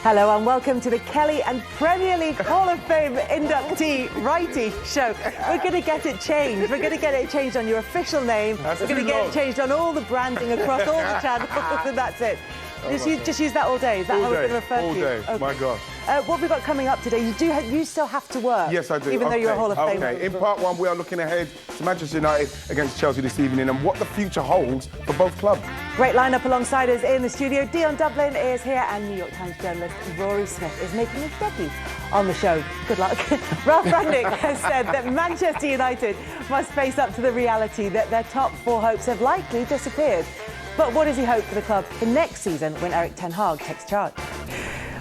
Hello and welcome to the Kelly and Premier League Hall of Fame inductee righty show. We're going to get it changed. We're going to get it changed on your official name. We're going to get it changed on all the branding across all the channels, and that's it. Just use that all day. Is that how we're going to refer to you? All day. Okay. My God. What have we got coming up today? You still have to work. Yes, I do. Even though you're a Hall of Fame. Okay. In part one, we are looking ahead to Manchester United against Chelsea this evening and what the future holds for both clubs. Great lineup alongside us in the studio. Dion Dublin is here and New York Times journalist Rory Smith is making his debut on the show. Good luck. Ralph Rangnick has said that Manchester United must face up to the reality that their top four hopes have likely disappeared. But what does he hope for the club for next season when Eric Ten Hag takes charge?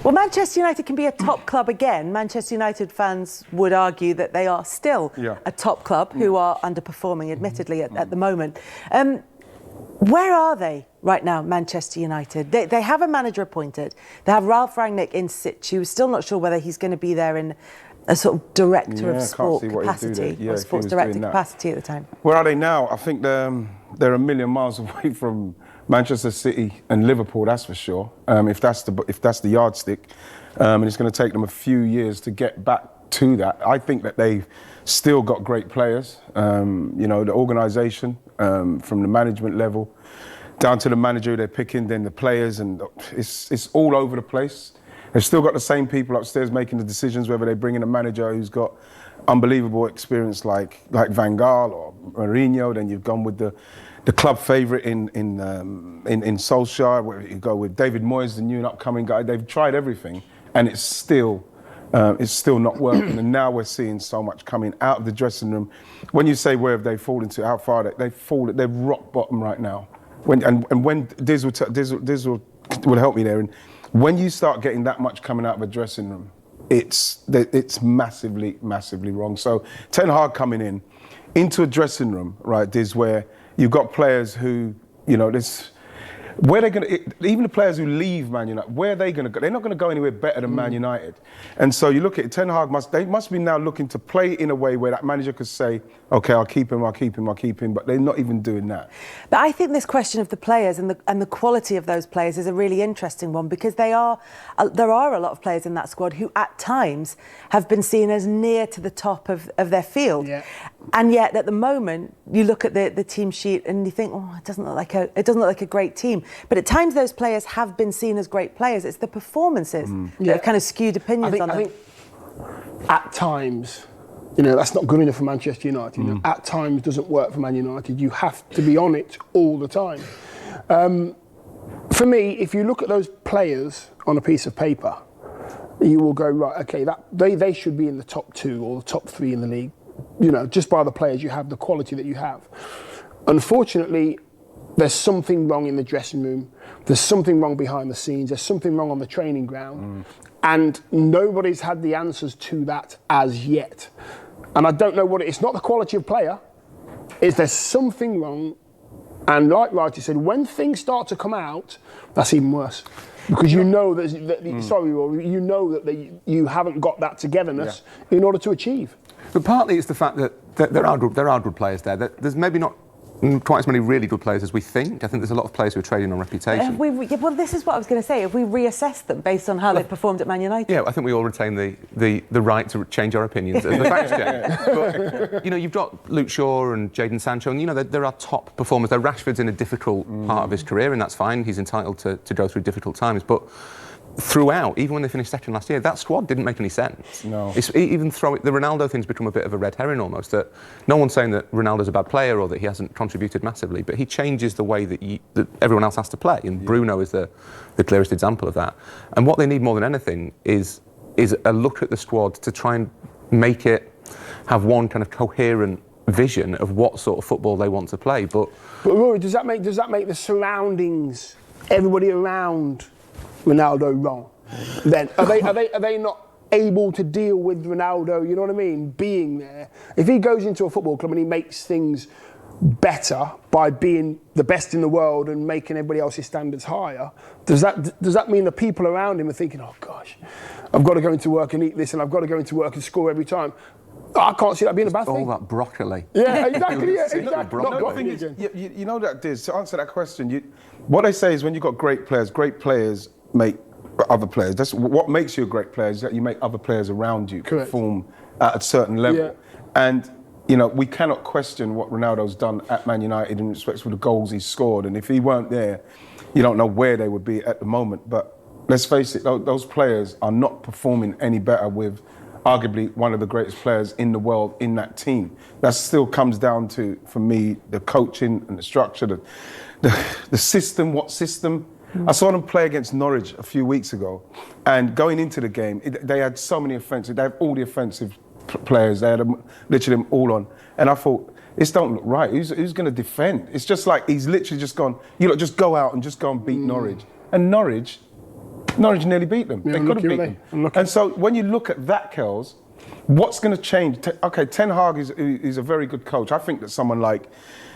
Well, Manchester United can be a top club again. Manchester United fans would argue that they are still a top club who are underperforming, admittedly, at the moment. Where are they right now, Manchester United? They have a manager appointed. They have Ralph Rangnick in situ. Still not sure whether he's going to be there in a sort of director of sport capacity or sports director capacity at the time. Where are they now? I think they're a million miles away from Manchester City and Liverpool, that's for sure. If that's the yardstick, and it's going to take them a few years to get back to that. I think that they've still got great players. The organisation, from the management level down to the manager they're picking, then the players, and it's all over the place. They've still got the same people upstairs making the decisions, whether they bring in a manager who's got unbelievable experience like Van Gaal or Mourinho. Then you've gone with the club favourite in Solskjaer, where you go with David Moyes, the new and upcoming guy. They've tried everything, and it's still not working. And now we're seeing so much coming out of the dressing room. When you say where have they fallen to, how far they're rock bottom right now. When Diz will help me there. And when you start getting that much coming out of a dressing room, it's massively, massively wrong. So Ten Hag coming into a dressing room, right, Diz, where you've got players who, where they're going to, even the players who leave Man United, where are they going to go? They're not going to go anywhere better than Man United. And so you look at it, Ten Hag must be now looking to play in a way where that manager could say, okay, I'll keep him, but they're not even doing that. But I think this question of the players and the quality of those players is a really interesting one, because there are a lot of players in that squad who at times have been seen as near to the top of their field. Yeah. And yet at the moment you look at the team sheet and you think, it doesn't look like a great team. But at times those players have been seen as great players. It's the performances that have kind of skewed opinions on them. I think at times, that's not good enough for Manchester United. At times doesn't work for Man United. You have to be on it all the time. For me, if you look at those players on a piece of paper, you will go, right, okay, they should be in the top two or the top three in the league. Just by the players you have, the quality that you have. Unfortunately, there's something wrong in the dressing room. There's something wrong behind the scenes. There's something wrong on the training ground. And nobody's had the answers to that as yet. And I don't know what it's not the quality of player. There's something wrong. And like Wright said, when things start to come out, that's even worse. Because you know that you haven't got that togetherness in order to achieve. But partly it's the fact that there are good players there. There's maybe not quite as many really good players as we think. I think there's a lot of players who are trading on reputation. Well, this is what I was going to say. If we reassess them based on how they've performed at Man United? Yeah, I think we all retain the right to change our opinions as the facts check. But, you've got Luke Shaw and Jadon Sancho, and, there are top performers. Rashford's in a difficult part of his career, and that's fine. He's entitled to go through difficult times. But throughout, even when they finished second last year, that squad didn't make any sense. No. The Ronaldo thing's become a bit of a red herring almost, that no one's saying that Ronaldo's a bad player or that he hasn't contributed massively, but he changes the way that everyone else has to play, and Bruno is the clearest example of that. And what they need more than anything is a look at the squad to try and make it have one kind of coherent vision of what sort of football they want to play. But Rory, does that make the surroundings, everybody around Ronaldo wrong? Then are they not able to deal with Ronaldo, you know what I mean, being there? If he goes into a football club and he makes things better by being the best in the world and making everybody else's standards higher, does that mean the people around him are thinking, oh gosh, I've got to go into work and eat this, and I've got to go into work and score every time? I can't see that being a bad thing. All that broccoli. Yeah, exactly. You know that, Diz, to answer that question, what they say is when you've got great players make other players. That's what makes you a great player, is that you make other players around you Correct. perform at a certain level. Yeah. And you know, we cannot question what Ronaldo's done at Man United in respect to the goals he's scored. And if he weren't there, you don't know where they would be at the moment. But let's face it, those players are not performing any better with arguably one of the greatest players in the world in that team. That still comes down to, for me, the coaching and the structure, the system. What system? I saw them play against Norwich a few weeks ago, and going into the game, they had so many offensive. They have all the offensive players. They had literally them all on, and I thought, this don't look right. Who's going to defend? It's just like he's literally just gone, you lot just go out and just go and beat Norwich. And Norwich nearly beat them. Yeah, they could have beat them. And so when you look at that, Kells, what's going to change? Okay, Ten Hag is a very good coach. I think that someone like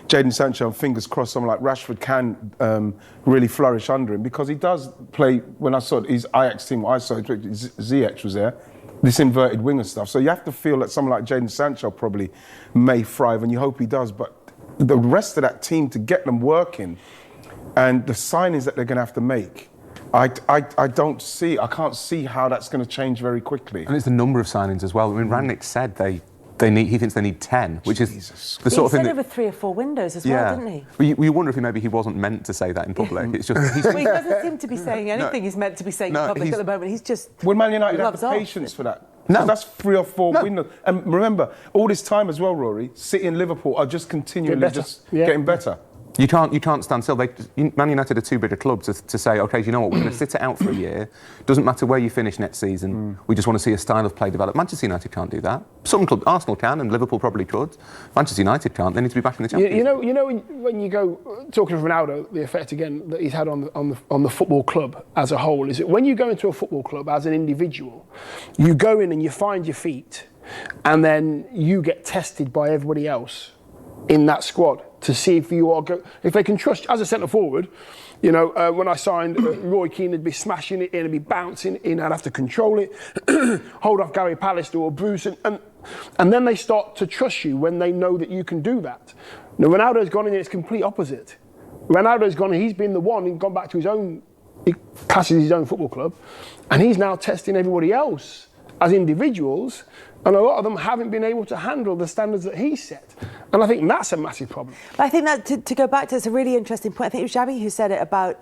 Jadon Sancho, and fingers crossed, someone like Rashford can really flourish under him, because he does play, when I saw his Ajax team, I saw Ziyech was there, this inverted winger stuff. So you have to feel that someone like Jadon Sancho probably may thrive, and you hope he does. But the rest of that team, to get them working, and the signings that they're going to have to make, I can't see how that's going to change very quickly. And it's the number of signings as well. I mean, Rangnick said he thinks they need 10, which is the sort of thing. He said over 3 or 4 windows as well, didn't he? Well, you wonder if maybe he wasn't meant to say that in public. It's just Well, he doesn't seem to be saying anything he's meant to be saying in public at the moment. He's just Will Man United have the off. patience for that? No. That's 3 or 4 windows. And remember, all this time as well, Rory, City and Liverpool are just continually getting better. You can't stand still. Man United are too big a club to say, OK, do you know what, we're going to sit it out for a year. Doesn't matter where you finish next season. We just want to see a style of play develop. Manchester United can't do that. Some clubs, Arsenal can, and Liverpool probably could. Manchester United can't. They need to be back in the Champions League. You know when you go, talking of Ronaldo, the effect again that he's had on the football club as a whole, is that when you go into a football club as an individual, you go in and you find your feet, and then you get tested by everybody else in that squad to see if if they can trust as a centre forward. You know, when I signed, Roy Keane would be smashing it in and be bouncing in. I'd have to control it, hold off Gary Pallister or Bruce, and then they start to trust you when they know that you can do that. Now Ronaldo's gone in, it's complete opposite. Ronaldo's gone, he's been the one, he's gone back to his own, he classes his own football club, and he's now testing everybody else as individuals, and a lot of them haven't been able to handle the standards that he set. And I think that's a massive problem. But I think that, to go back to, it's a really interesting point. I think it was Xavi who said it about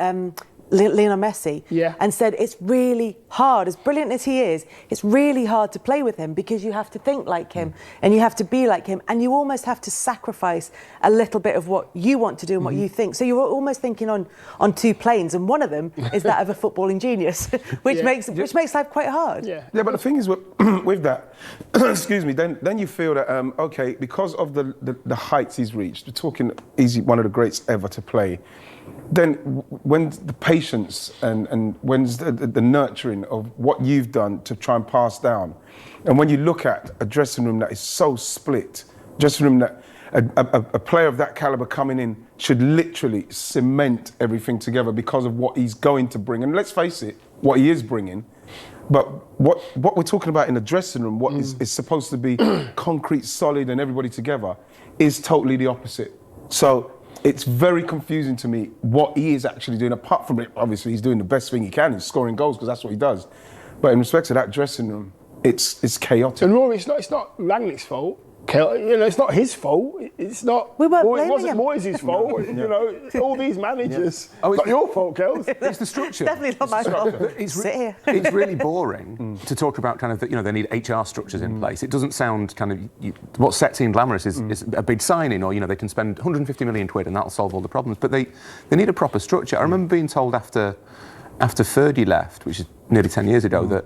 Lionel Messi, and said it's really hard, as brilliant as he is, it's really hard to play with him, because you have to think like him and you have to be like him, and you almost have to sacrifice a little bit of what you want to do and what you think. So you're almost thinking on 2 planes, and one of them is that of a footballing genius, which makes life quite hard. Yeah, but the thing is with that, excuse me, then you feel that okay, because of the heights he's reached, we're talking, he's one of the greats ever to play. Then when the patience and when's the nurturing of what you've done to try and pass down, and when you look at a dressing room that is so split, dressing room that a player of that caliber coming in should literally cement everything together because of what he's going to bring. And let's face it, what he is bringing. But what we're talking about in the dressing room, what is supposed to be concrete, solid, and everybody together, is totally the opposite. So it's very confusing to me what he is actually doing. Apart from it, obviously, he's doing the best thing he can, he's scoring goals, because that's what he does. But in respect to that dressing room, it's chaotic. And Rory, it's not Rangnick's fault. You know, it's not his fault. It's not. We weren't it blaming wasn't him. Moyes' fault. You know, all these managers. Oh, it's not your fault, Kels. It's the structure. Definitely not my fault. Sit here. It's really boring to talk about kind of, they need HR structures in place. It doesn't sound kind of, what sexy and glamorous is a big signing, or, they can spend 150 million quid and that'll solve all the problems. But they need a proper structure. I remember being told after Fergie left, which is nearly 10 years ago, that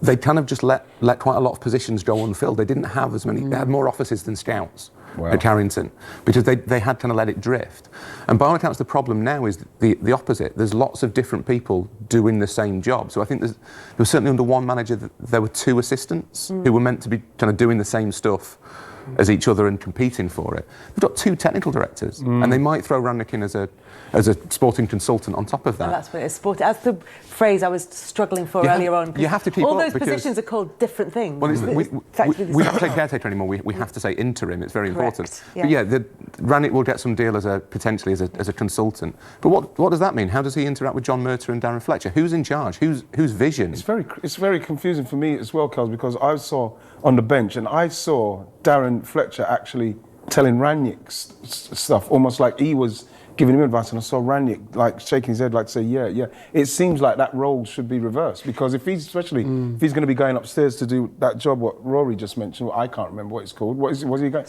they kind of just let quite a lot of positions go unfilled. They didn't have as many, they had more offices than scouts at Carrington, because they had kind of let it drift. And by all accounts, the problem now is the opposite. There's lots of different people doing the same job. So I think there was certainly under one manager, there were 2 assistants who were meant to be kind of doing the same stuff as each other and competing for it. We've got 2 technical directors, and they might throw Rangnick in as a sporting consultant on top of that. And that's what it is. That's the phrase I was struggling for earlier on. You have to keep all up those positions are called different things. Well, we don't say caretaker anymore. We have to say interim. It's very important. Yeah. But yeah, Rangnick will get some deal potentially as a consultant. But what does that mean? How does he interact with John Murtough and Darren Fletcher? Who's in charge? Whose vision? It's very confusing for me as well, Kels, because I saw on the bench and I saw Darren Fletcher actually telling Rangnick stuff, almost like he was giving him advice, and I saw Rangnick like shaking his head like to say, yeah. It seems like that role should be reversed, because if he's going to be going upstairs to do that job what Rory just mentioned, I can't remember what it's called. Was he going?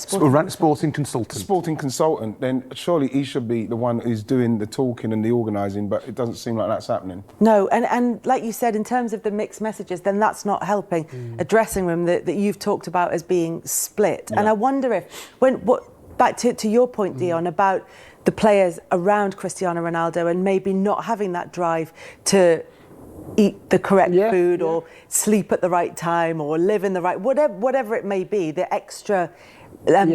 Sporting consultant. Sporting consultant. Then surely he should be the one who's doing the talking and the organising, but it doesn't seem like that's happening. No, and like you said, in terms of the mixed messages, then that's not helping a dressing room that you've talked about as being split. Yeah. And I wonder if, back to your point, Dion, about the players around Cristiano Ronaldo and maybe not having that drive to eat the correct food or sleep at the right time or live in the right, whatever it may be, the extra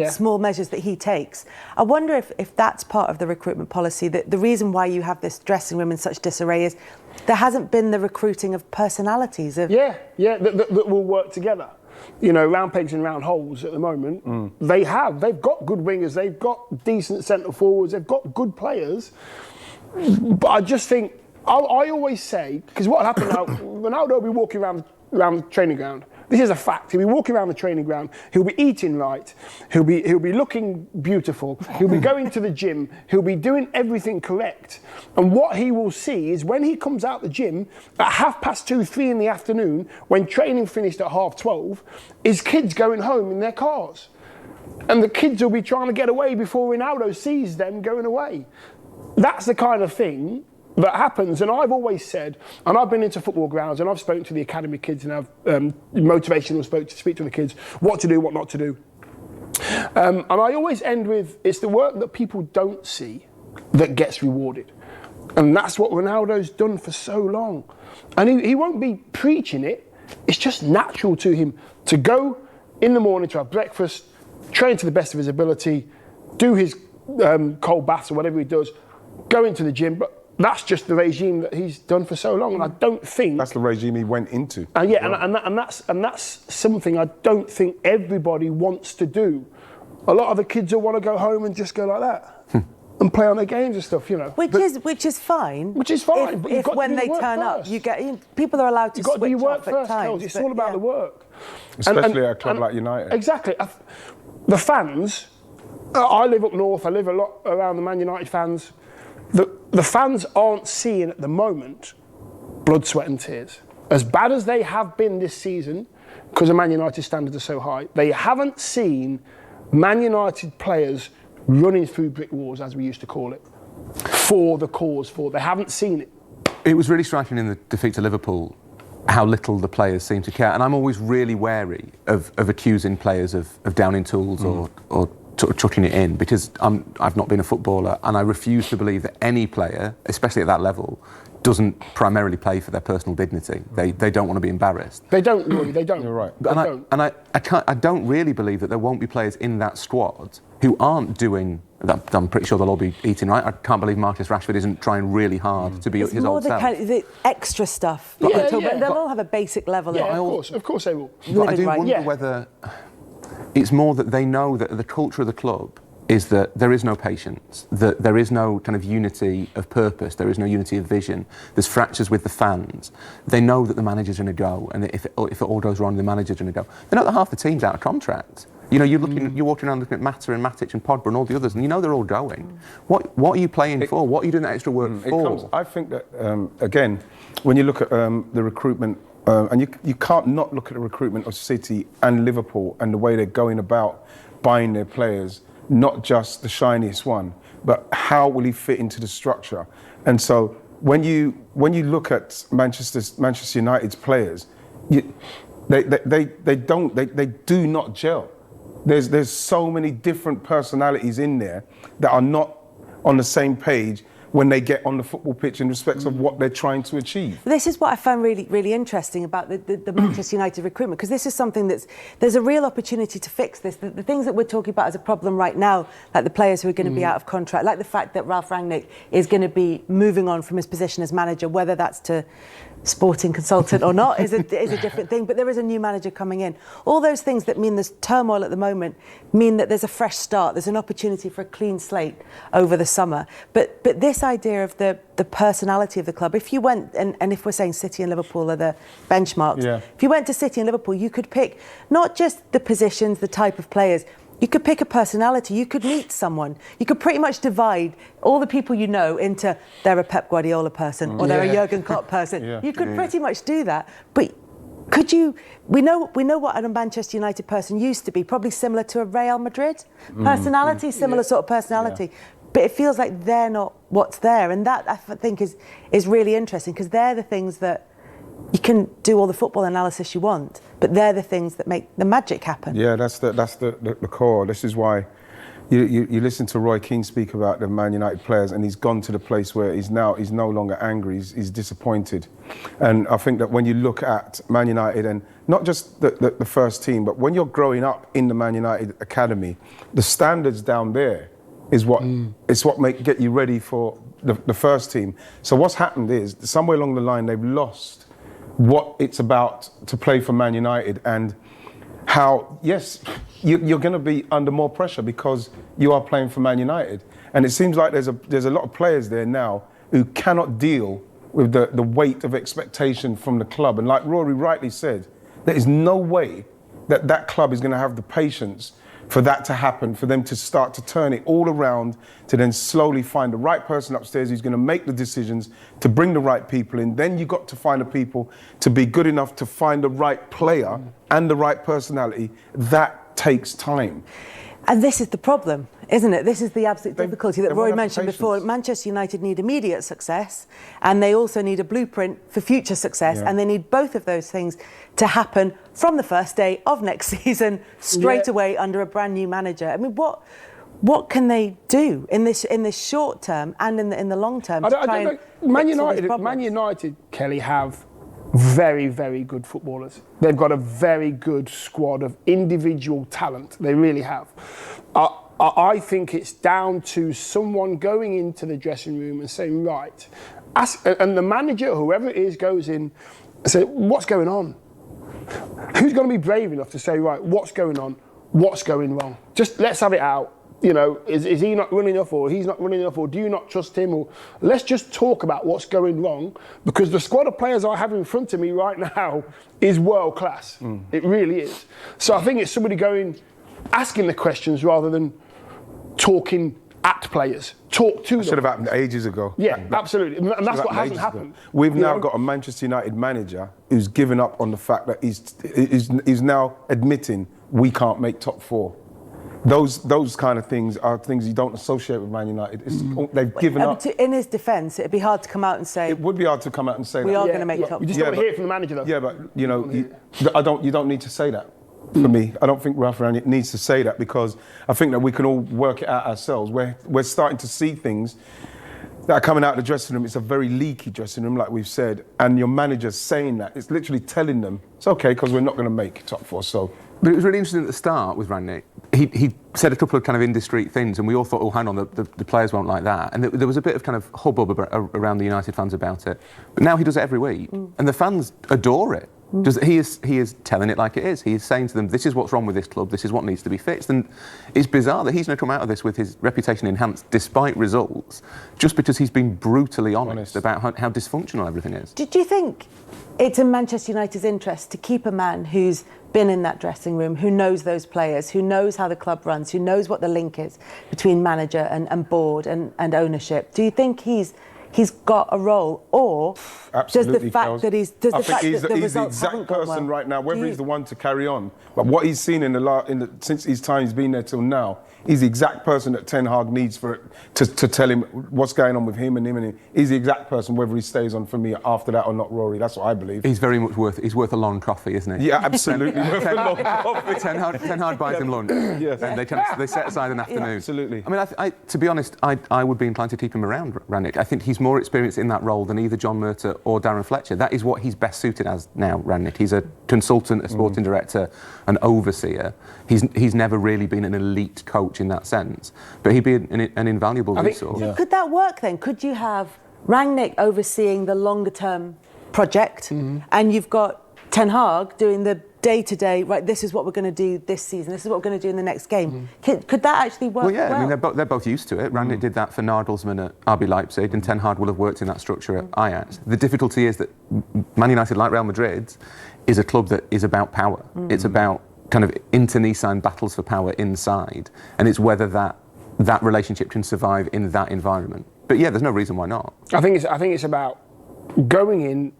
small measures that he takes. I wonder if that's part of the recruitment policy, that the reason why you have this dressing room in such disarray is there hasn't been the recruiting of personalities. That will work together. You know, round pegs and round holes at the moment. They've got good wingers, they've got decent centre forwards, they've got good players. But I just think, I always say, because what happened now, Ronaldo will be walking around the training ground. This is a fact. He'll be walking around the training ground. He'll be eating right. He'll be looking beautiful. He'll be going to the gym. He'll be doing everything correct. And what he will see is when he comes out the gym at 2:30, 3 in the afternoon, when training finished at 12:30, his kids going home in their cars. And the kids will be trying to get away before Ronaldo sees them going away. That's the kind of thing that happens. And I've always said, and I've been into football grounds and I've spoken to the academy kids and I've motivational speak to the kids, what to do, what not to do. And I always end with, it's the work that people don't see that gets rewarded. And that's what Ronaldo's done for so long. And he won't be preaching it. It's just natural to him to go in the morning to have breakfast, train to the best of his ability, do his cold baths or whatever he does, go into the gym. But that's just the regime that he's done for so long, and I don't think that's the regime he went into. And that's something I don't think everybody wants to do. A lot of the kids will want to go home and just go like that and play on their games and stuff, you know. Which is fine. Which is fine. If when they turn up, people are allowed to switch off at times. You've got to do your work first, Kels. It's all about the work. Especially at a club like United. Exactly. The fans. I live up north. I live a lot around the Man United fans. The fans aren't seeing at the moment blood, sweat and tears. As bad as they have been this season, because the Man United standards are so high, they haven't seen Man United players running through brick walls, as we used to call it, for the cause. They haven't seen it. It was really striking in the defeat to Liverpool how little the players seem to care. And I'm always really wary of accusing players of downing tools or chucking it in, because I've not been a footballer and I refuse to believe that any player, especially at that level, doesn't primarily play for their personal dignity. They don't want to be embarrassed. They don't, really, they don't. You're right. I don't really believe that there won't be players in that squad who aren't doing, I'm pretty sure they'll all be eating right. I can't believe Marcus Rashford isn't trying really hard to be his old self. It's more the extra stuff. They'll all have a basic level. Of course they will. But I do wonder whether it's more that they know that the culture of the club is that there is no patience, that there is no kind of unity of purpose, there is no unity of vision, there's fractures with the fans. They know that the manager's going to go, and if it all goes wrong, the manager's going to go. They know that half the team's out of contract. You know, you're walking around looking at Mata and Matic and Pogba and all the others, and you know they're all going. What are you playing for? What are you doing that extra work for? I think that, again, when you look at the recruitment, and you can't not look at the recruitment of City and Liverpool and the way they're going about buying their players, not just the shiniest one, but how will he fit into the structure? And so when you look at Manchester United's players, they do not gel. There's so many different personalities in there that are not on the same page. when they get on the football pitch in respect of what they're trying to achieve. This is what I found really, really interesting about the Manchester United recruitment, because this is something there's a real opportunity to fix this. The things that we're talking about as a problem right now, like the players who are going to be out of contract, like the fact that Ralph Rangnick is going to be moving on from his position as manager, whether that's to sporting consultant or not is a different thing, but there is a new manager coming in. All those things that mean there's turmoil at the moment mean that there's a fresh start, there's an opportunity for a clean slate over the summer. But this idea of the personality of the club, if you went, and if we're saying City and Liverpool are the benchmarks, if you went to City and Liverpool, you could pick not just the positions, the type of players, you could pick a personality, you could meet someone. You could pretty much divide all the people you know into they're a Pep Guardiola person or they're a Jurgen Klopp person. You could pretty much do that. But could you, we know what a Manchester United person used to be, probably similar to a Real Madrid personality, similar sort of personality. But it feels like they're not what's there. And that, I think, is really interesting, because they're the things that you can do all the football analysis you want, but they're the things that make the magic happen. Yeah, that's the core. This is why you listen to Roy Keane speak about the Man United players, and he's gone to the place where he's no longer angry, he's disappointed. And I think that when you look at Man United, and not just the first team, but when you're growing up in the Man United academy, the standards down there is what get you ready for the first team. So what's happened is, somewhere along the line, they've lost what it's about to play for Man United, and how, yes, you're going to be under more pressure because you are playing for Man United. And it seems like there's a lot of players there now who cannot deal with the weight of expectation from the club. And like Rory rightly said, there is no way that club is going to have the patience for that to happen, for them to start to turn it all around, to then slowly find the right person upstairs who's going to make the decisions, to bring the right people in. Then you've got to find the people to be good enough to find the right player and the right personality. That takes time. And this is the problem, isn't it? This is the absolute difficulty that Roy mentioned before. Manchester United need immediate success, and they also need a blueprint for future success, and they need both of those things to happen from the first day of next season, straight away under a brand new manager. I mean, what can they do in this short term and in the long term? Man United, Kelly, have very, very good footballers. They've got a very good squad of individual talent. They really have. I think it's down to someone going into the dressing room and saying, right, and the manager, whoever it is, goes in and says, what's going on? Who's going to be brave enough to say, right, what's going on? What's going wrong? Just let's have it out. You know, is he not running enough, or he's not running enough, or do you not trust him? Or let's just talk about what's going wrong, because the squad of players I have in front of me right now is world class. It really is. So I think it's somebody asking the questions rather than talking at players. Talk to them. Should have happened ages ago. Yeah, absolutely. And that's what hasn't happened. We've now got a Manchester United manager who's given up on the fact that he's now admitting we can't make top four. Those kind of things are things you don't associate with Man United. They've given up. In his defence, it'd be hard to come out and say. It would be hard to come out and say we that. are going to make top. We just don't hear it from the manager, though. Yeah, but you know, you don't need to say that. For me, I don't think Ralph Rangnick needs to say that, because I think that we can all work it out ourselves. We're starting to see things that are coming out of the dressing room. It's a very leaky dressing room, like we've said, and your manager's saying that. It's literally telling them it's okay because we're not going to make top four. So. But it was really interesting at the start with Rangnick. He said a couple of kind of indiscreet things, and we all thought, oh, hang on, the players won't like that. And there was a bit of kind of hubbub around the United fans about it. But now he does it every week, and the fans adore it. He is telling it like it is. He is saying to them, this is what's wrong with this club, this is what needs to be fixed. And it's bizarre that he's going to come out of this with his reputation enhanced despite results, just because he's been brutally honest about how dysfunctional everything is. Do you think it's in Manchester United's interest to keep a man who's been in that dressing room, who knows those players, who knows how the club runs, who knows what the link is between manager and board and ownership? Do you think he's he's got a role, or Absolutely, does the fact Kels. that he's does I the think fact he's that the the results haven't exact gone person well? right now, whether Do he's the you- one to carry on. But what he's seen since his time he's been there till now, he's the exact person that Ten Hag needs for it to tell him what's going on with him and him and him. He's the exact person, whether he stays on for me after that or not, Rory. That's what I believe. He's very much worth a long coffee, isn't he? Yeah, absolutely. Ten Hag buys him lunch, Yes. and they set aside an afternoon. Absolutely. I mean, to be honest, I would be inclined to keep him around, Rangnick. I think he's more experienced in that role than either John Murtagh or Darren Fletcher. That is what he's best suited as now, Rangnick. He's a consultant, a sporting director, an overseer. He's never really been an elite coach in that sense, but he'd be an invaluable resource. So could that work then? Could you have Rangnick overseeing the longer term project, and you've got Ten Hag doing the day-to-day, right, this is what we're going to do this season, this is what we're going to do in the next game. Could that actually work? Well, yeah, I mean, they're both used to it. Rangnick did that for Nagelsmann at RB Leipzig, and Ten Hag will have worked in that structure at Ajax. The difficulty is that Man United, like Real Madrid, is a club that is about power. It's about kind of internecine battles for power inside, and it's whether that relationship can survive in that environment. But yeah, there's no reason why not. I think it's about going in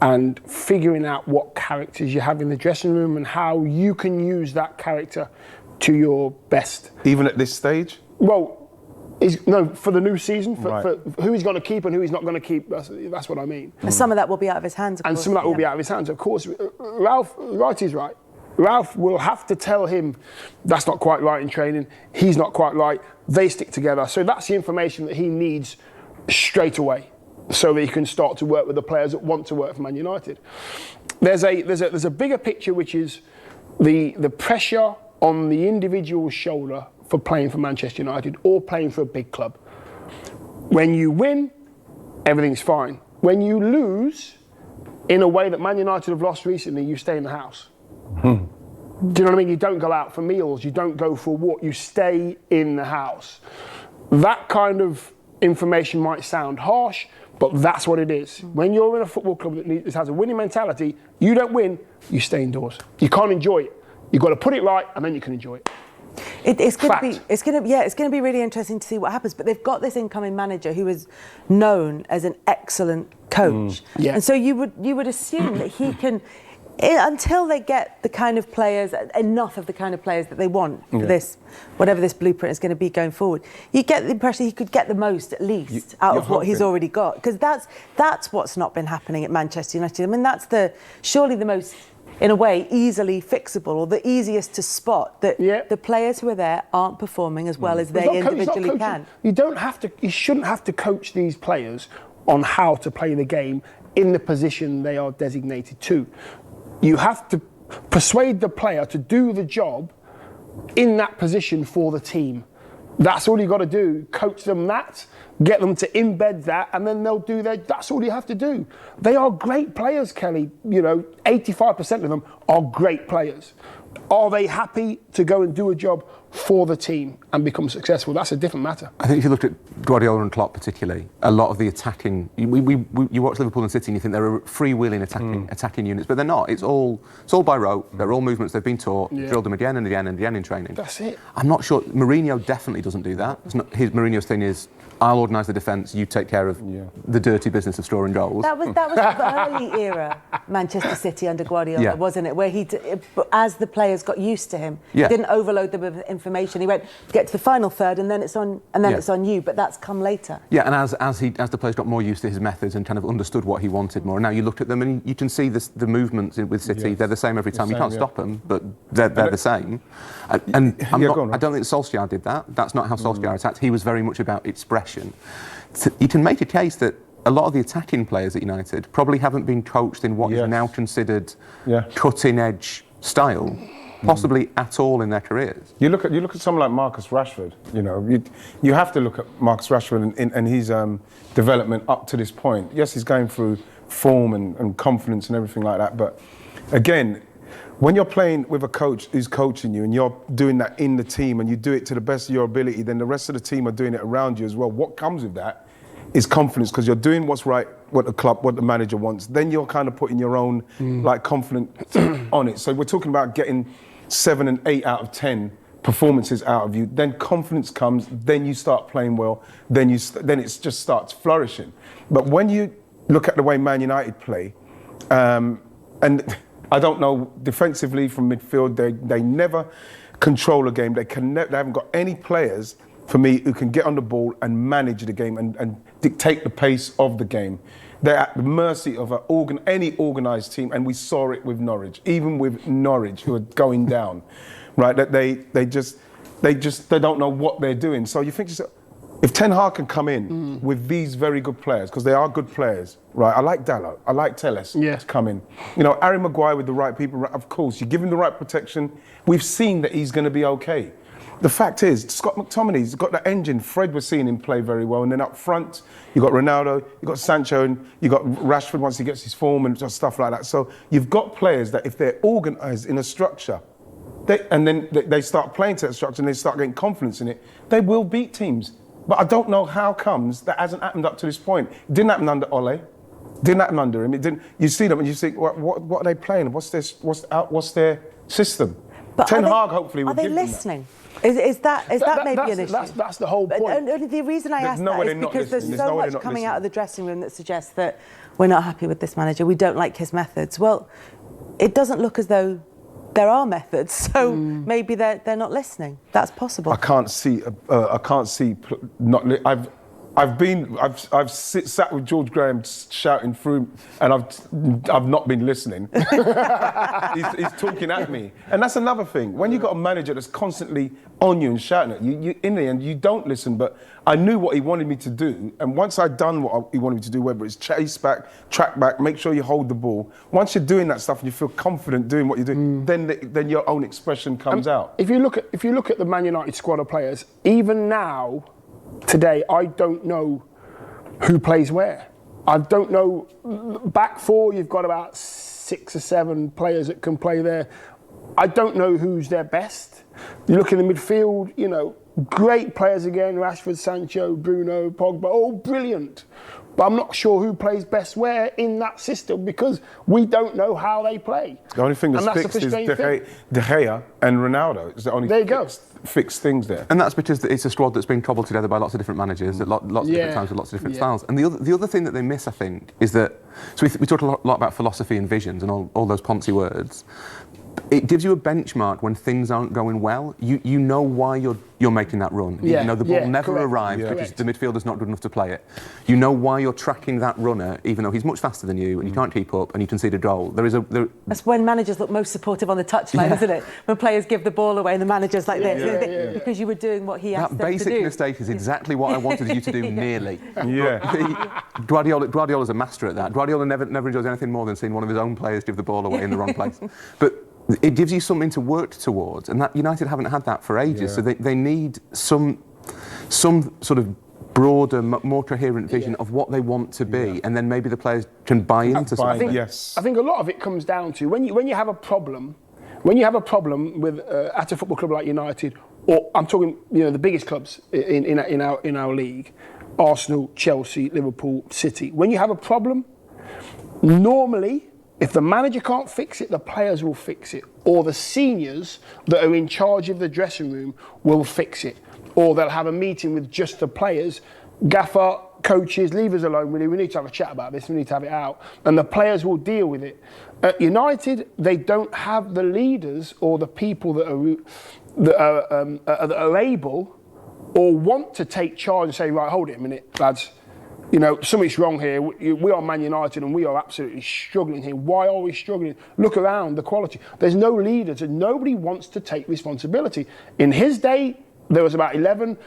and figuring out what characters you have in the dressing room and how you can use that character to your best. Even at this stage? Well, for the new season, for who he's going to keep and who he's not going to keep. That's what I mean. And some of that will be out of his hands, of And course. some of that will be out of his hands. Of course, Wright is right. Ralph will have to tell him that's not quite right in training. He's not quite right. They stick together. So that's the information that he needs straight away, so that he can start to work with the players that want to work for Man United. There's a bigger picture, which is the pressure on the individual's shoulder for playing for Manchester United or playing for a big club. When you win, everything's fine. When you lose, in a way that Man United have lost recently, you stay in the house. Do you know what I mean? You don't go out for meals, you don't go for a walk, you stay in the house. That kind of information might sound harsh, but that's what it is. When you're in a football club that has a winning mentality, you don't win, you stay indoors. You can't enjoy it. You've got to put it right, and then you can enjoy it. It's going to be really interesting to see what happens. But they've got this incoming manager who is known as an excellent coach, and so you would assume that he can. Until they get the kind of players, enough of the kind of players that they want for this, whatever this blueprint is going to be going forward, you get the impression he could get the most, at least, out of what he's already got. Because that's what's not been happening at Manchester United. I mean, that's surely the most, in a way, easily fixable, or the easiest to spot, that the players who are there aren't performing as well as they individually can. You shouldn't have to coach these players on how to play the game in the position they are designated to. You have to persuade the player to do the job in that position for the team. That's all you got to do. Coach them that, get them to embed that, and then they'll do that's all you have to do. They are great players, Kelly. 85% of them are great players. Are they happy to go and do a job for the team and become successful? That's a different matter. I think if you looked at Guardiola and Klopp particularly, a lot of the attacking, you watch Liverpool and City and you think they're freewheeling attacking units, but they're not. It's all by rote. They're all movements they've been taught, drilled them again and again and again in training. That's it. I'm not sure. Mourinho definitely doesn't do that. Mourinho's thing is, I'll organise the defence, you take care of the dirty business of scoring goals. That was the early era Manchester City under Guardiola, wasn't it? Where as the players got used to him, he didn't overload them with information. He went, get to the final third, and then it's on you. But that's come later. Yeah, and as the players got more used to his methods and kind of understood what he wanted more, and now you look at them and you can see the movements with City. They're the same every time. You can't stop them, but they're the same. And I don't think Solskjaer did that. That's not how Solskjaer attacked. He was very much about expression. You can make a case that a lot of the attacking players at United probably haven't been coached in what is now considered cutting-edge style, possibly at all in their careers. You look at someone like Marcus Rashford. You have to look at Marcus Rashford and his development up to this point. Yes, he's going through form and confidence and everything like that. But again, when you're playing with a coach who's coaching you and you're doing that in the team and you do it to the best of your ability, then the rest of the team are doing it around you as well. What comes with that is confidence, because you're doing what's right, what the manager wants. Then you're kind of putting your own confidence on it. So we're talking about getting 7 and 8 out of 10 performances out of you, then confidence comes, then you start playing well, then it just starts flourishing. But when you look at the way Man United play, and I don't know, defensively from midfield, they never control a game. They haven't got any players, for me, who can get on the ball and manage the game and dictate the pace of the game. They're at the mercy of any organised team, and we saw it with Norwich, even with Norwich, who are going down, right? That they don't know what they're doing. So you think to yourself, if Ten Hag can come in with these very good players, because they are good players, right? I like Dalot, I like Telles to come in. You know, Harry Maguire with the right people, of course, you give him the right protection. We've seen that he's going to be okay. The fact is, Scott McTominay's got that engine. Fred was seeing him play very well. And then up front, you got Ronaldo, you got Sancho, and you got Rashford once he gets his form and just stuff like that. So you've got players that if they're organised in a structure, they start playing to that structure and they start getting confidence in it, they will beat teams. But I don't know how comes that hasn't happened up to this point. It didn't happen under Ole. Didn't happen under him. It didn't. You see them and you think, what are they playing? What's their system? But Ten Hag hopefully will give them that. Are they listening? Is that maybe an issue? That's the whole point. And the reason I ask that is because there's so much coming out of the dressing room that suggests that we're not happy with this manager, we don't like his methods. Well, it doesn't look as though there are methods, so maybe they're not listening. That's possible. I can't see. I've sat with George Graham shouting through, and I've not been listening. he's talking at me, and that's another thing. When you've got a manager that's constantly on you and shouting at you, in the end you don't listen. But I knew what he wanted me to do, and once I'd done what he wanted me to do, whether it's chase back, track back, make sure you hold the ball. Once you're doing that stuff and you feel confident doing what you're doing, then your own expression comes out. If you look at the Man United squad of players, even now. Today, I don't know who plays where. I don't know. Back four, you've got about 6 or 7 players that can play there. I don't know who's their best. You look in the midfield, you know, great players again, Rashford, Sancho, Bruno, Pogba, all brilliant. But I'm not sure who plays best where in that system because we don't know how they play. The only thing that's fixed is De Gea and Ronaldo. It's the only fixed things there. And that's because it's a squad that's been cobbled together by lots of different managers at lots of different times with lots of different styles. And the other thing that they miss, I think, is that, so we talk a lot about philosophy and visions and all those poncy words. It gives you a benchmark when things aren't going well. You know why you're making that run. You know the ball never arrives because the midfielder's not good enough to play it. You know why you're tracking that runner, even though he's much faster than you and you can't keep up and you concede a goal. That's when managers look most supportive on the touchline, isn't it? When players give the ball away and the manager's like this, because you were doing what he asked them to do. That basic mistake is exactly what I wanted you to do, nearly. Guardiola's a master at that. Guardiola never enjoys anything more than seeing one of his own players give the ball away in the wrong place. But it gives you something to work towards, and that United haven't had that for ages. So they need some sort of broader, more coherent vision of what they want to be, and then maybe the players can buy into something. I think a lot of it comes down to when you have a problem. When you have a problem with at a football club like United, or I'm talking, the biggest clubs in our league, Arsenal, Chelsea, Liverpool, City. When you have a problem, normally, if the manager can't fix it, the players will fix it. Or the seniors that are in charge of the dressing room will fix it. Or they'll have a meeting with just the players. Gaffer, coaches, leave us alone. We need to have a chat about this. We need to have it out. And the players will deal with it. At United, they don't have the leaders or the people that are able or want to take charge and say, right, hold it a minute, lads. Something's wrong here. We are Man United and we are absolutely struggling here. Why are we struggling? Look around, the quality. There's no leaders and nobody wants to take responsibility. In his day, there was about 11.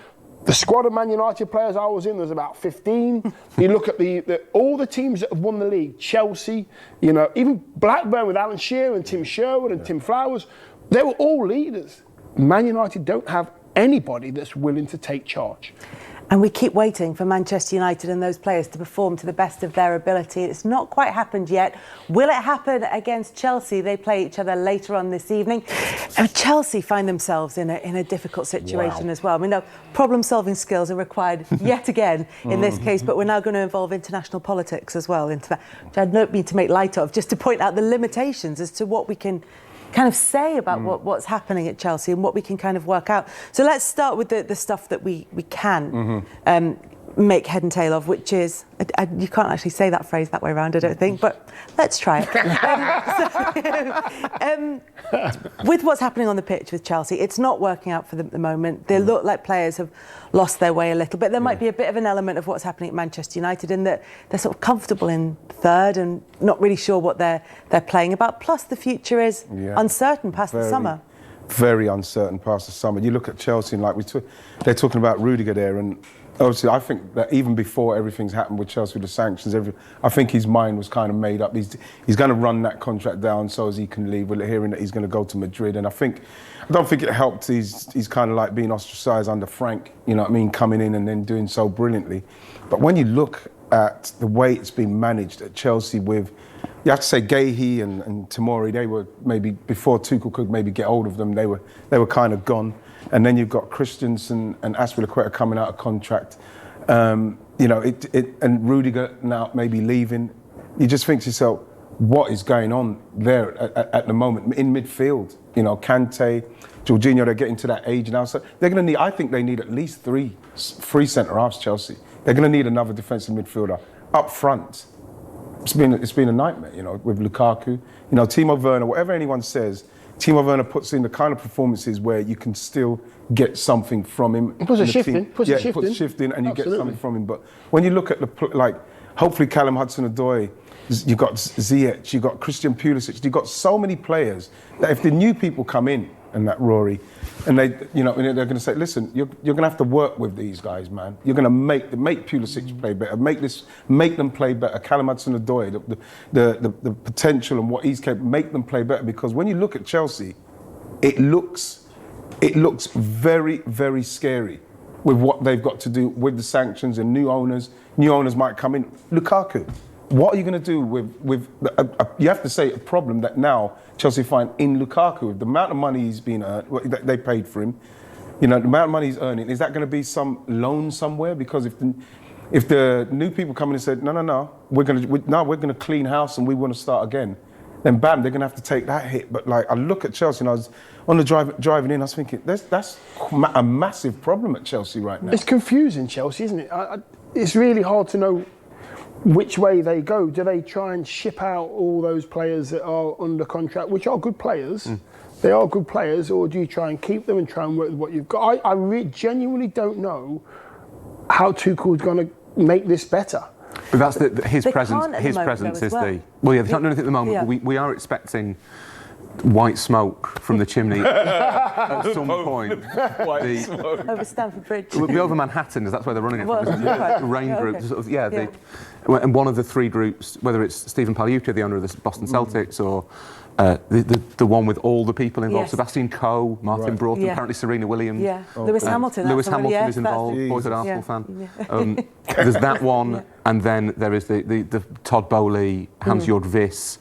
The squad of Man United players I was in, there was about 15. You look at all the teams that have won the league, Chelsea, even Blackburn with Alan Shearer and Tim Sherwood and Tim Flowers, they were all leaders. Man United don't have anybody that's willing to take charge. And we keep waiting for Manchester United and those players to perform to the best of their ability. It's not quite happened yet. Will it happen against Chelsea? They play each other later on this evening. And Chelsea find themselves in a difficult situation as well. I mean, problem-solving skills are required yet again in this case, but we're now going to involve international politics as well into that, which I don't mean to make light of, just to point out the limitations as to what we can kind of say about what's happening at Chelsea and what we can kind of work out. So let's start with the stuff that we can make head and tail of, which is, you can't actually say that phrase that way around, I don't think, but let's try it. With what's happening on the pitch with Chelsea, it's not working out for them at the moment. They look like players have lost their way a little bit. There might be a bit of an element of what's happening at Manchester United in that they're sort of comfortable in third and not really sure what they're playing about. Plus, the future is uncertain past the summer. Very uncertain past the summer. You look at Chelsea and they're talking about Rudiger there, and obviously I think that even before everything's happened with Chelsea, with the sanctions, I think his mind was kind of made up. He's going to run that contract down so as he can leave. We're hearing that he's going to go to Madrid, and I don't think it helped. He's kind of like being ostracised under Frank, you know what I mean, coming in and then doing so brilliantly. But when you look at the way it's been managed at Chelsea with, you have to say Gahey and Tomori, they were maybe, before Tuchel could maybe get hold of them, they were kind of gone. And then you've got Christensen and Aspilicueta coming out of contract. You know, and Rudiger now maybe leaving. You just think to yourself, what is going on there at the moment in midfield? You know, Kante, Jorginho, they're getting to that age now. So they're going to need, I think they need at least three centre-halves, Chelsea. They're going to need another defensive midfielder up front. It's been a nightmare, you know, with Lukaku. You know, Timo Werner, whatever anyone says, Timo Werner puts in the kind of performances where you can still get something from him. Puts a shift in. Puts a shift in and you get something from him. But when you look at hopefully Callum Hudson-Odoi, you've got Ziyech, you've got Christian Pulisic, you've got so many players that if the new people come in, and that Rory, and they're going to say, listen, you're going to have to work with these guys, man. You're going to make Pulisic play better, make them play better. Callum Hudson-Odoi, the potential and what he's capable, make them play better. Because when you look at Chelsea, it looks very, very scary with what they've got to do with the sanctions and new owners. New owners might come in. Lukaku, what are you going to do with you have to say a problem that now Chelsea find in Lukaku, the amount of money he's been earned, that they paid for him, you know, the amount of money he's earning, is that going to be some loan somewhere? Because if the new people come in and said, no, we're going to clean house and we want to start again, then bam, they're going to have to take that hit. But like, I look at Chelsea and I was on the driving in, I was thinking, that's a massive problem at Chelsea right now. It's confusing, Chelsea, isn't it? It's really hard to know which way they go. Do they try and ship out all those players that are under contract, which are good players? They are good players, or do you try and keep them and try and work with what you've got? I genuinely don't know how Tuchel's going to make this better. But that's his presence. His moment, presence though, is well. well, yeah, they can't do anything at the moment. Yeah. But we are expecting white smoke from the chimney at some point. Over Stamford Bridge. We'll be over Manhattan, because that's where they're running it from. Well, right. Rain Yeah, group, okay. sort of, and one of the three groups, whether it's Stephen Paliuca, the owner of the Boston Celtics, or the one with all the people involved, Yes. Sebastian Coe, Martin Broughton, Yeah. apparently Serena Williams. Yeah, Lewis Hamilton. Lewis that's the one, Hamilton yes, is involved, boyhood Arsenal fan. Yeah. There's that one, and then there is the Todd Bowley, Hans-Jörg Wyss,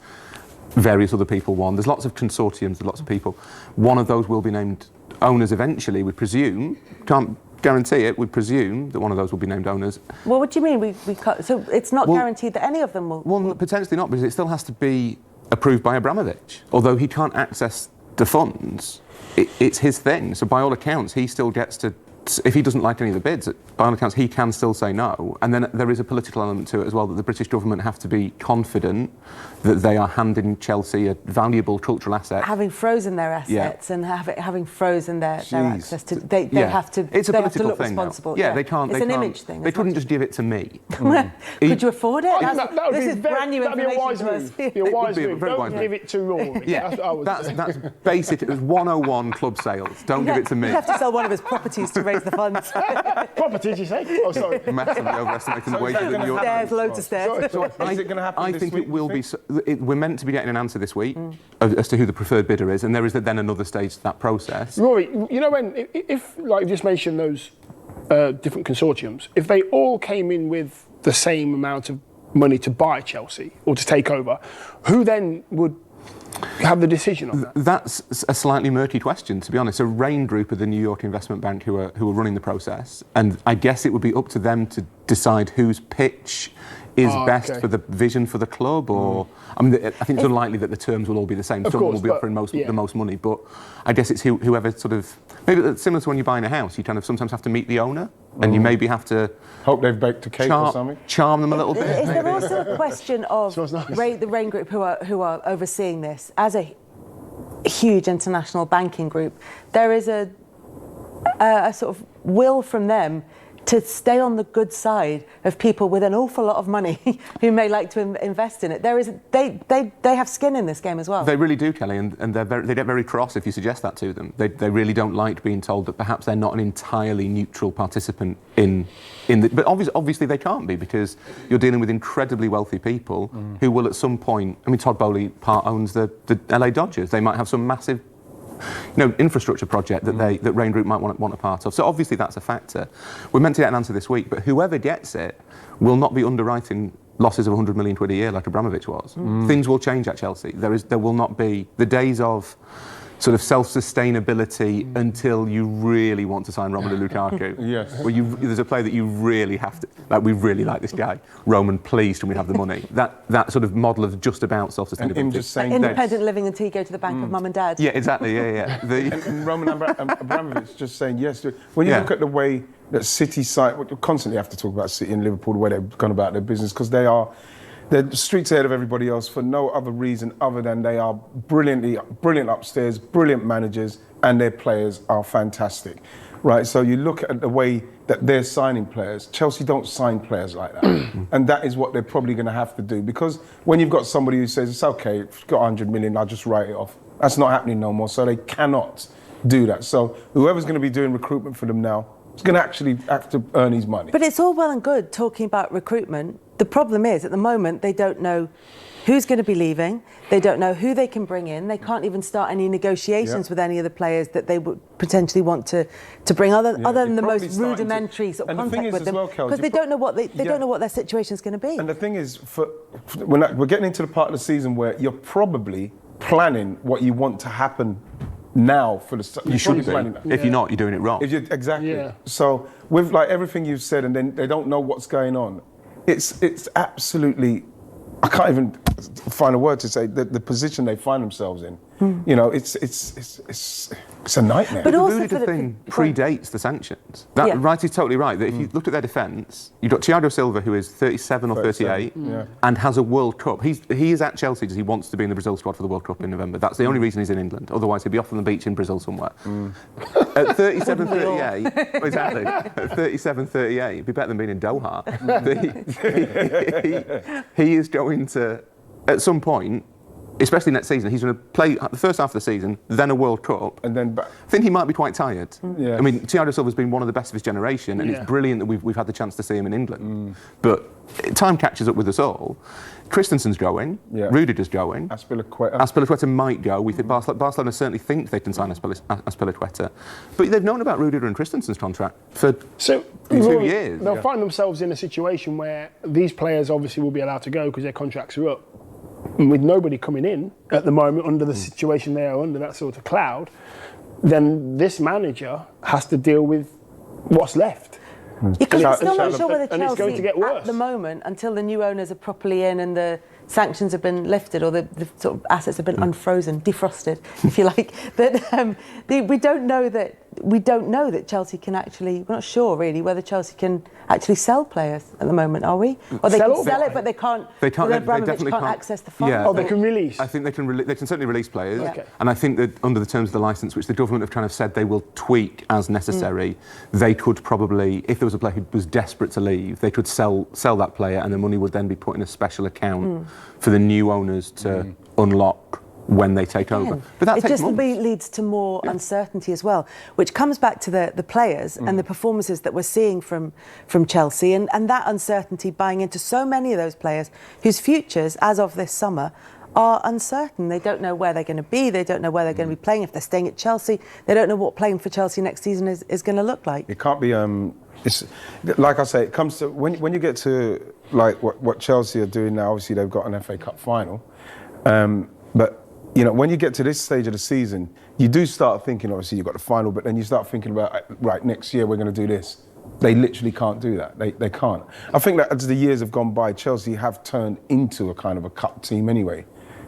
various other people one. There's lots of consortiums, lots of people. One of those will be named owners eventually, we presume. Can't guarantee it, we presume that one of those will be named owners. Well, what do you mean? We can't, so it's not guaranteed that any of them will? Well, potentially not, because it still has to be approved by Abramovich. Although he can't access the funds, it's his thing. So by all accounts, he still gets to, if he doesn't like any of the bids, by all accounts, he can still say no. And then there is a political element to it as well, that the British government have to be confident that they are handing Chelsea a valuable cultural asset. Having frozen their assets and having frozen their access to, they have to. It's a they have to political look thing. responsible. Yeah, they can't. It's they an can't, image thing. They couldn't just give it to me. Could you afford it? This is brand new that'd be a wise information to us. move. Be a wise be a move. very Don't wise give move. it to Rory. Yeah, That's what I would say. that's basic. It was 101 club sales. Don't give it to me. He'd have to sell one of his properties to raise the funds. Property, did you say? Oh, sorry. Massively overestimating the wages in Europe. Stairs, loads of stairs. So is it going to happen I this think week, it will you be. think? We're meant to be getting an answer this week as to who the preferred bidder is, and there is then another stage to that process. Rory, you know if like you just mentioned those different consortiums, if they all came in with the same amount of money to buy Chelsea or to take over, who then would have the decision on that? That's a slightly murky question, to be honest. So Rain Group are the New York investment bank who are running the process, and I guess it would be up to them to decide whose pitch is best for the vision for the club, or I mean, I think it's unlikely that the terms will all be the same. Someone will be offering the most money, but I guess it's whoever sort of, maybe it's similar to when you're buying a house. You kind of sometimes have to meet the owner, and you maybe have to hope they've baked a cake or something. Charm them a little bit. Is there also a question of the Rain Group who are overseeing this as a huge international banking group? There is a sort of will from them to stay on the good side of people with an awful lot of money who may like to invest in it. They have skin in this game as well. They really do, Kelly, and they get very cross if you suggest that to them. They really don't like being told that perhaps they're not an entirely neutral participant in the... But obviously they can't be, because you're dealing with incredibly wealthy people who will at some point... I mean, Todd Bowley part owns the LA Dodgers. They might have some massive infrastructure project that Rain Group might want a part of. So obviously that's a factor. We're meant to get an answer this week, but whoever gets it will not be underwriting losses of 100 million quid a year like Abramovich was. Things will change at Chelsea. There will not be the days of sort of self-sustainability until you really want to sign Romelu Lukaku. Yes. Where there's a player that you really have to, like, we really like this guy. Roman, please, can we have the money? That sort of model of just about self-sustainability. And him just saying independent living until you go to the bank of mum and dad. Yeah, exactly, yeah. And Roman Abramovich just saying yes. When you look at the way that City we constantly have to talk about City and Liverpool, the way they've gone about their business, because they're streets ahead of everybody else for no other reason other than they are brilliant upstairs, brilliant managers, and their players are fantastic, right? So you look at the way that they're signing players. Chelsea don't sign players like that, and that is what they're probably going to have to do, because when you've got somebody who says it's okay, if you've got 100 million, I'll just write it off. That's not happening no more. So they cannot do that. So whoever's going to be doing recruitment for them now is going to actually have to earn his money. But it's all well and good talking about recruitment. The problem is, at the moment, they don't know who's going to be leaving. They don't know who they can bring in. They can't even start any negotiations with any of the players that they would potentially want to bring, other than the most rudimentary sort of contact with them, because they don't know what they don't know what their situation is going to be. And the thing is, we're getting into the part of the season where you're probably planning what you want to happen now for the... You should be. If you're not, you're doing it wrong. Exactly. Yeah. So with like everything you've said, and then they don't know what's going on, it's absolutely... I can't even find a word to say the position they find themselves in. You know, it's a nightmare. But the Rudiger thing predates the sanctions. Wright is totally right. That if you look at their defence, you've got Thiago Silva, who is 37 or 38, and has a World Cup. He is at Chelsea because he wants to be in the Brazil squad for the World Cup in November. That's the only reason he's in England. Otherwise, he'd be off on the beach in Brazil somewhere. At 37, 38, exactly. At 37, 38, it'd be better than being in Doha. He is going to, at some point, especially next season, he's going to play the first half of the season, then a World Cup, and then back. I think he might be quite tired. Yeah. I mean, Thiago Silva's been one of the best of his generation, and it's brilliant that we've had the chance to see him in England. But time catches up with us all. Christensen's going, Rudiger's going, Azpilicueta might go. We think Barcelona certainly think they can sign Azpilicueta, but they've known about Rudiger and Christensen's contract for 2 years. They'll find themselves in a situation where these players obviously will be allowed to go because their contracts are up. And with nobody coming in at the moment under the situation they are under, that sort of cloud, then this manager has to deal with what's left. Because it's still not sure whether and it's going to get worse. at the moment, until the new owners are properly in and the sanctions have been lifted, or the sort of assets have been unfrozen, defrosted, if you like, that we don't know that Chelsea can actually, we're not sure really whether Chelsea can actually sell players at the moment, are we? Or they can sell it, but they can't. They Abramovich definitely can't access the funds. Oh, they can release. I think they can certainly release players, Okay. and I think that under the terms of the licence, which the government have kind of said they will tweak as necessary, they could probably, if there was a player who was desperate to leave, they could sell that player, and the money would then be put in a special account for the new owners to unlock when they take over. But that it takes just months. leads to more uncertainty as well, which comes back to the players and the performances that we're seeing from Chelsea, and that uncertainty buying into so many of those players whose futures, as of this summer, are uncertain. They don't know where they're going to be. They don't know where they're going to be playing. If they're staying at Chelsea, they don't know what playing for Chelsea next season is going to look like. It can't be. It's like I say. It comes to when you get to like what Chelsea are doing now. Obviously, they've got an FA Cup final, but you know, when you get to this stage of the season, you do start thinking, obviously you've got the final, but then you start thinking about, right, next year we're going to do this. They literally can't do that. They can't. I think that as the years have gone by, Chelsea have turned into a kind of a cup team anyway.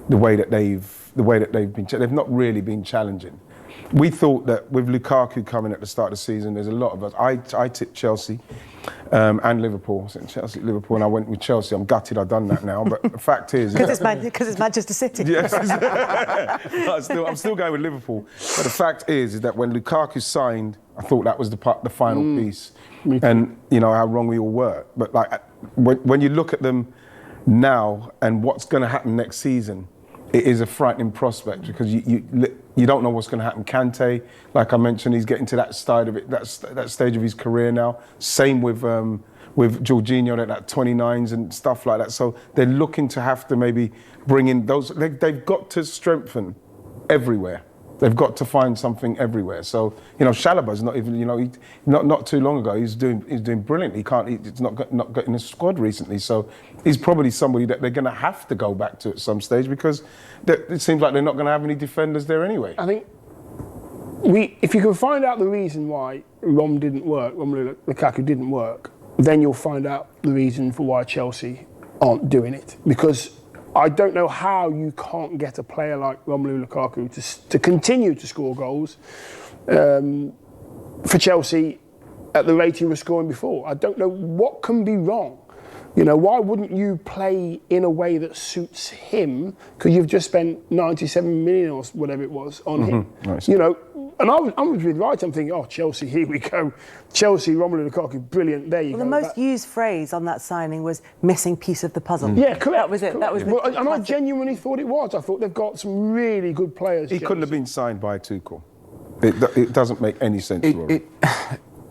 The way that they've been, they've not really been challenging. We thought that with Lukaku coming at the start of the season, there's a lot of us. I tipped Chelsea and Liverpool. I said Chelsea, Liverpool, and I went with Chelsea. I'm gutted I've done that now, but the fact is... Because it's Manchester City. Yes. I'm still going with Liverpool. But the fact is that when Lukaku signed, I thought that was the final piece. And, you know, how wrong we all were. But, like, when you look at them now and what's going to happen next season, it is a frightening prospect because you don't know what's going to happen. Kante, like I mentioned, he's getting to that side of it, that stage of his career now. Same with Jorginho at 29s and stuff like that. So they're looking to have to maybe bring in those. They've got to strengthen everywhere. They've got to find something everywhere. So, you know, Chalobah's not even, you know, not too long ago, he's doing brilliantly. He's not got in the squad recently. So he's probably somebody that they're going to have to go back to at some stage because it seems like they're not going to have any defenders there anyway. I think if you can find out the reason why Romelu Lukaku didn't work, then you'll find out the reason for why Chelsea aren't doing it. Because I don't know how you can't get a player like Romelu Lukaku to continue to score goals for Chelsea at the rate he was scoring before. I don't know what can be wrong. You know, why wouldn't you play in a way that suits him? Because you've just spent 97 million or whatever it was on him. Nice. You know, and I was with Wright. I'm thinking, oh, Chelsea, here we go. Chelsea, Romelu Lukaku, brilliant. There you go. The most used phrase on that signing was missing piece of the puzzle. Yeah, correct. That was it. Correct. That was and I genuinely thought it was. I thought they've got some really good players. He couldn't have been signed by Tuchel. It doesn't make any sense.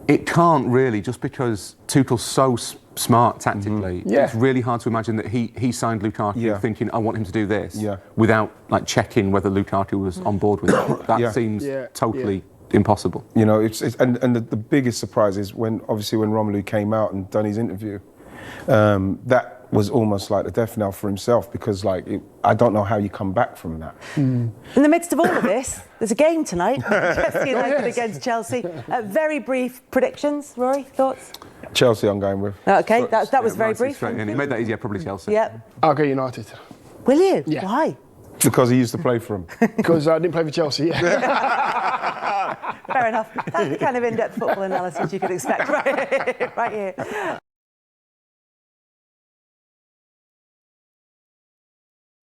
It can't really, just because Tuchel's so smart tactically. It's really hard to imagine that he signed Lukaku thinking, I want him to do this, without like checking whether Lukaku was on board with it. That seems totally impossible. You know, and the biggest surprise is when Romelu came out and done his interview, that was almost like a death knell for himself because I don't know how you come back from that. In the midst of all of this, there's a game tonight, Manchester United against Chelsea. Very brief predictions, Rory, thoughts? Chelsea I'm going with. Okay, that was very brief. Straight in. He made that easier, probably Chelsea. Yep. I'll go United. Will you? Yeah. Why? Because he used to play for him. Because I didn't play for Chelsea. Fair enough. That's the kind of in-depth football analysis you could expect right here.